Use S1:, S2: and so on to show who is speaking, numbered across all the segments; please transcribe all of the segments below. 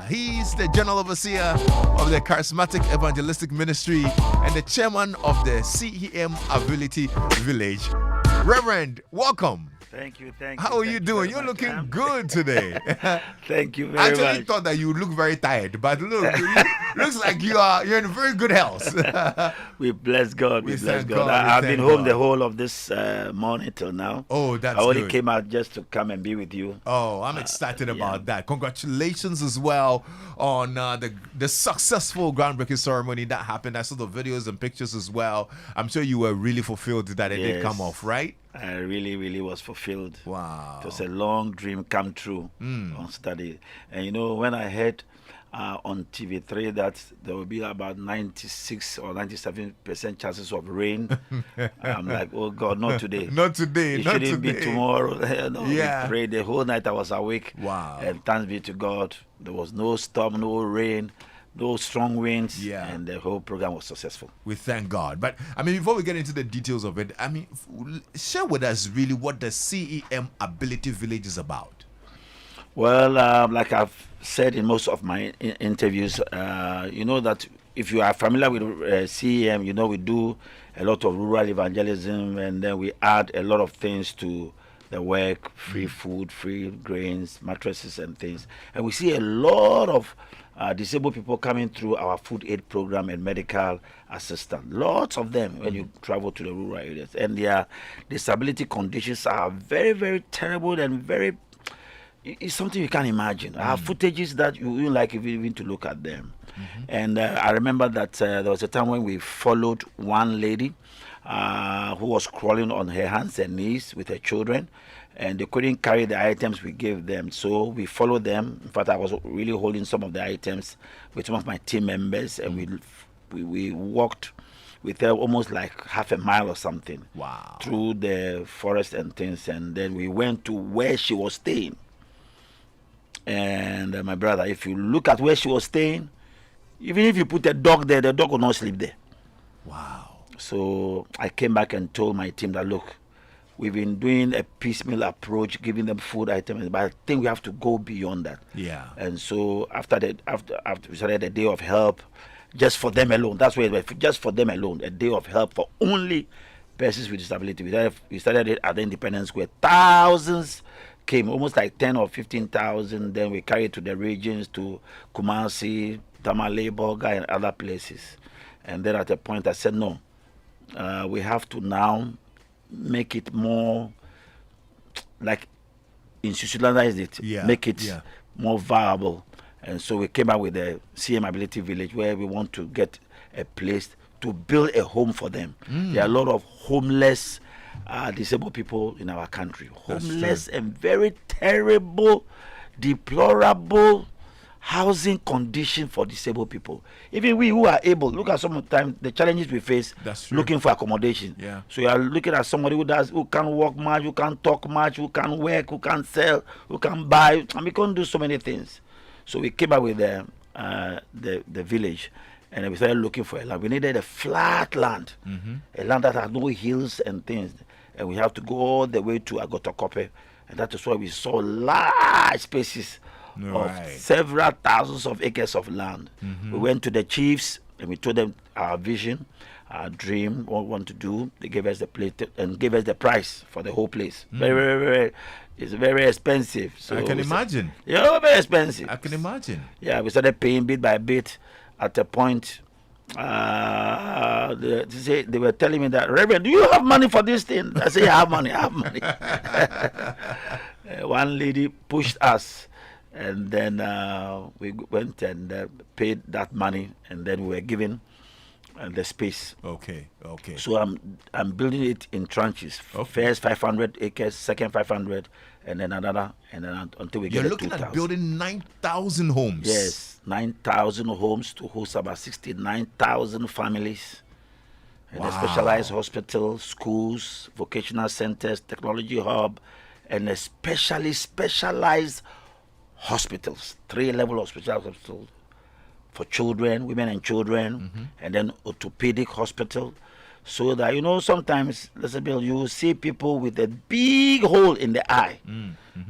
S1: He's the general overseer of the Charismatic Evangelistic Ministry and the chairman of the CEM Ability Village. Reverend, welcome.
S2: Thank you, thank you.
S1: How are you doing? You're looking good today.
S2: Thank you very
S1: I
S2: much.
S1: actually thought that you look very tired, but look, looks like you're in very good health.
S2: We bless God. We bless
S1: thank
S2: God.
S1: God,
S2: I've
S1: thank
S2: been home
S1: God.
S2: the whole of this morning till now.
S1: Oh, that's
S2: I only
S1: good.
S2: came out just to come and be with you.
S1: Oh, I'm excited about that. Congratulations as well on the successful groundbreaking ceremony that happened. I saw the videos and pictures as well. I'm sure you were really fulfilled that it did come off, right?
S2: I really was fulfilled.
S1: Wow.
S2: It was a long dream come true on Saturday. And you know, when I heard on TV3 that there will be about 96 or 97% chances of rain, I'm like, oh God, not today.
S1: Not today.
S2: It
S1: not
S2: shouldn't
S1: today.
S2: be tomorrow. No,
S1: Yeah.
S2: we prayed the whole night. I was awake.
S1: Wow.
S2: And thanks be to God, there was no storm, no rain, no strong winds, and the whole program was successful.
S1: We thank God. But I mean, before we get into the details of it, I mean, share with us really what the CEM Ability Village is about.
S2: Well, like I've said in most of my interviews, you know that if you are familiar with CEM, you know we do a lot of rural evangelism, and then we add a lot of things to the work: free food, free grains, mattresses, and things. And we see a lot of disabled people coming through our food aid program and medical assistance. Lots of them when you travel to the rural areas, and their disability conditions are very, very terrible and very. It's something you can't imagine. I have footages that you wouldn't like even to look at them. And I remember that there was a time when we followed one lady who was crawling on her hands and knees with her children, and they couldn't carry the items we gave them. So we followed them. In fact, I was really holding some of the items with some of my team members, and we walked with her almost like half a mile or something.
S1: Wow.
S2: Through the forest and things, and then we went to where she was staying. And my brother, if you look at where she was staying, even if you put a dog there, the dog will not sleep there.
S1: Wow.
S2: So I came back and told my team that, look, we've been doing a piecemeal approach, giving them food items, but I think we have to go beyond that.
S1: Yeah.
S2: And so after we started a day of help, just for them alone. That's where it was, just for them alone, a day of help for only persons with disability. We started it at the Independence Square. Thousands came, almost like 10 or 15,000. Then we carried to the regions, to Kumasi, Tamale, Boga, and other places. And then at a point I said, no, we have to now make it more like institutionalize it, make it more viable. And so we came out with the CM Ability Village, where we want to get a place to build a home for them. There are a lot of homeless disabled people in our country. Homeless and very terrible, deplorable housing condition for disabled people. Even we who are able, look at some of the time the challenges we face looking for accommodation.
S1: Yeah.
S2: So you are looking at somebody who can't walk much, who can't talk much, who can't work, who can't sell, who can't buy, and we can't do so many things. So we came up with the village, and we started looking for a land. We needed a flat land, a land that had no hills and things, and we have to go all the way to Agotokope, and that is why we saw large spaces of several thousands of acres of land. We went to the chiefs and we told them our vision, our dream, what we want to do. They gave us the place and gave us the price for the whole place. Very, it's very expensive. So
S1: I can imagine.
S2: Yeah, very expensive.
S1: I can imagine.
S2: Yeah, we started paying bit by bit. At a point, they were telling me that, Reverend, do you have money for this thing? I said, I have money, I have money. One lady pushed us, and then we went and paid that money, and then we were given the space.
S1: Okay.
S2: So I'm building it in tranches. First 500 acres, second 500, and then another, and then until we get 2,000.
S1: You're looking at building 9,000 homes.
S2: Yes, 9,000 homes to host about 69,000 families. And a specialized hospital, schools, vocational centers, technology hub, and especially specialized hospitals, 3-level hospitals for children, women and children, and then orthopedic hospital. so that, you know, sometimes, let's say, Bill, you will see people with a big hole in the eye,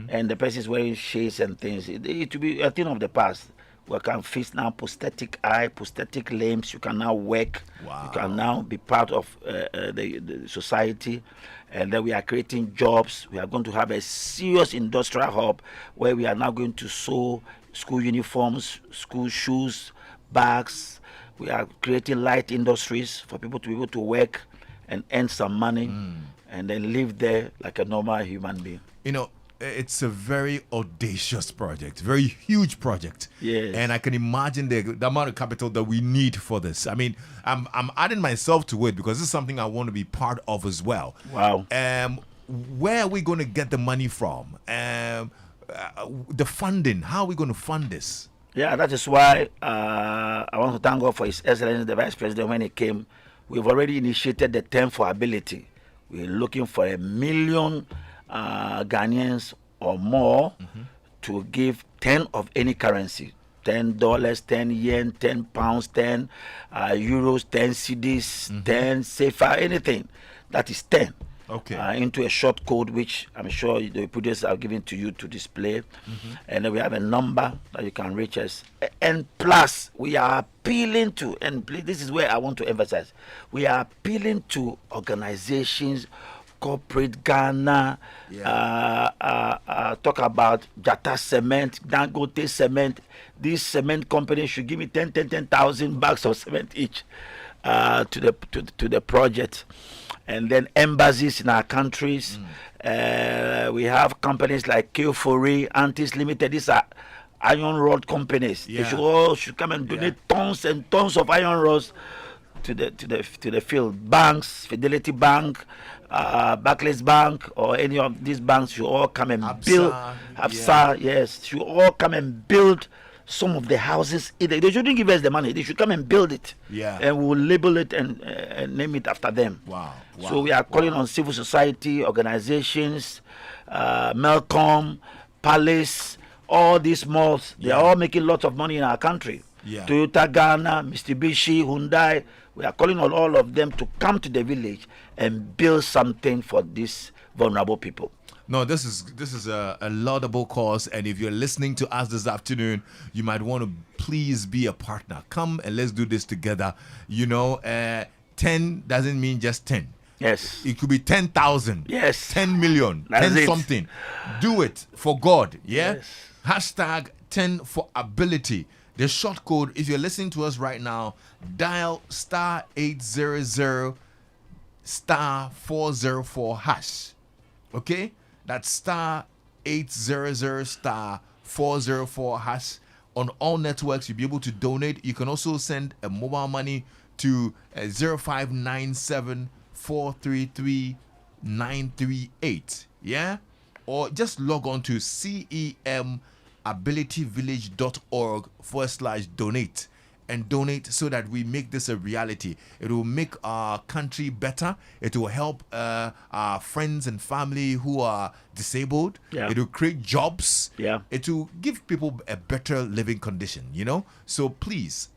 S2: and the person is wearing shades and things. It will be a thing of the past. We can fix now prosthetic eye, prosthetic limbs. You can now work.
S1: Wow.
S2: You can now be part of the society. And then we are creating jobs. We are going to have a serious industrial hub where we are now going to sew school uniforms, school shoes, bags. We are creating light industries for people to be able to work and earn some money and then live there like a normal human being.
S1: You know, it's a very audacious project, very huge project.
S2: Yes.
S1: And I can imagine the amount of capital that we need for this. I mean, I'm adding myself to it because this is something I want to be part of as well.
S2: Wow.
S1: Where are we going to get the money from? The funding, how are we going to fund this?
S2: Yeah, that is why I want to thank God for His Excellency, the Vice President, when he came. We've already initiated the 10 for ability. We're looking for 1 million Ghanaians or more to give 10 of any currency. $10, 10 yen, 10 pounds, 10 euros, 10 cedis, 10 CFA, anything. That is 10.
S1: Okay.
S2: Into a short code, which I'm sure the producers are giving to you to display. And then we have a number that you can reach us. And plus, we are appealing to, and this is where I want to emphasize, we are appealing to organizations, corporate Ghana, talk about Jata Cement, Dangote Cement. These cement companies should give me 10,000 bags of cement each to the project. And then embassies in our countries. We have companies like K4, Antis Limited. These are iron rod companies. They should come and donate tons and tons of iron rods to the field. Banks, Fidelity Bank, Barclays Bank, or any of these banks should all come and build. Absa, yes, should all come and build some of the houses. They shouldn't give us the money. They should come and build it. And we'll label it and name it after them.
S1: Wow.
S2: So we are calling on civil society organizations, Melcom, Palace, all these malls. They are all making lots of money in our country. Toyota Ghana, Mitsubishi, Hyundai. We are calling on all of them to come to the village and build something for these vulnerable people.
S1: No, this is a laudable cause, and if you're listening to us this afternoon, you might want to please be a partner. Come and let's do this together. You know, 10 doesn't mean just 10.
S2: Yes.
S1: It could be 10,000.
S2: Yes.
S1: 10 million.
S2: That's
S1: 10
S2: it.
S1: something. Do it for God. Yeah.
S2: Yes.
S1: Hashtag 10 for ability. The short code, if you're listening to us right now, dial *800 *404 hash. Okay? That's *800 *404 hash. On all networks, you'll be able to donate. You can also send a mobile money to 0597 433 938. Yeah? Or just log on to cemabilityvillage.org/donate and donate so that we make this a reality. It will make our country better. It will help our friends and family who are disabled. It will create jobs. It will give people a better living condition, you know? So please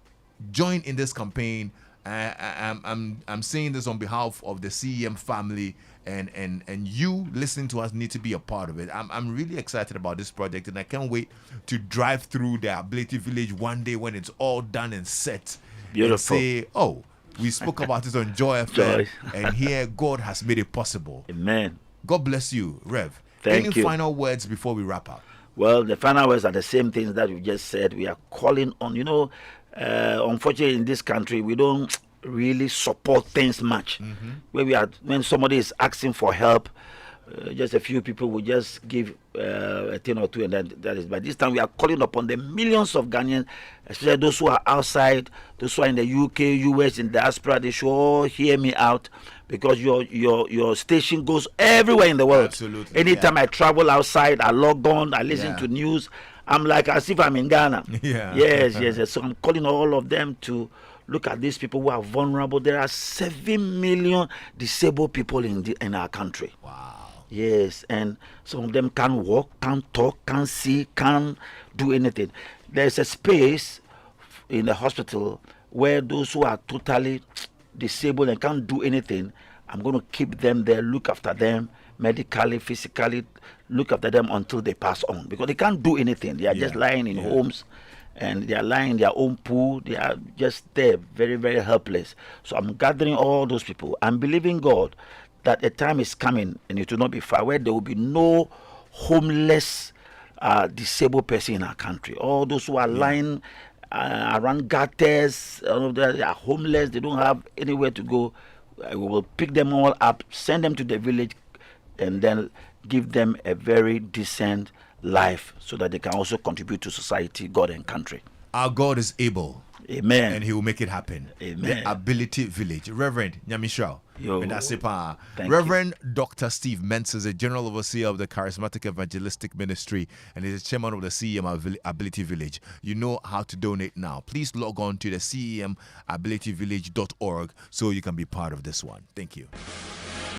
S1: join in this campaign. I'm saying this on behalf of the CEM family, and you listening to us need to be a part of it. I'm really excited about this project, and I can't wait to drive through the Ability Village one day when it's all done and set.
S2: Beautiful.
S1: And say, oh, we spoke about it on Joy FM, and here God has made it possible.
S2: Amen.
S1: God bless you, Rev.
S2: Thank
S1: Any
S2: you.
S1: final words before we wrap up?
S2: Well, the final words are the same things that you just said. We are calling on, unfortunately in this country, we don't really support things much. When somebody is asking for help, just a few people will just give a thing or two, and then that is. By this time, we are calling upon the millions of Ghanaians, especially those who are outside, those who are in the UK, US, in diaspora. They should all hear me out, because your station goes everywhere in the world.
S1: Absolutely.
S2: Anytime I travel outside, I log on, I listen to news. I'm like as if I'm in Ghana. Yes. So I'm calling all of them to look at these people who are vulnerable. There are 7 million disabled people in our country.
S1: Wow.
S2: Yes, and some of them can't walk, can't talk, can't see, can't do anything. There's a space in the hospital where those who are totally disabled and can't do anything, I'm going to keep them there, look after them medically, physically, look after them until they pass on, because they can't do anything. They are just lying in homes, and they are lying in their own pool. They are just there, very, very helpless. So I'm gathering all those people. I'm believing God that a time is coming, and it will not be far, where there will be no homeless disabled person in our country. All those who are lying around gutters, they are homeless, they don't have anywhere to go. We will pick them all up, send them to the village, and then give them a very decent life, so that they can also contribute to society, God, and country.
S1: Our God is able.
S2: Amen.
S1: And he will make it happen.
S2: Amen.
S1: The Ability Village. Reverend Nyamisha.
S2: Thank
S1: Reverend Dr. Steve Mensah is a general overseer of the Charismatic Evangelistic Ministry and is the chairman of the CEM Ability Village. You know how to donate now. Please log on to the CEMAbilityVillage.org so you can be part of this one. Thank you.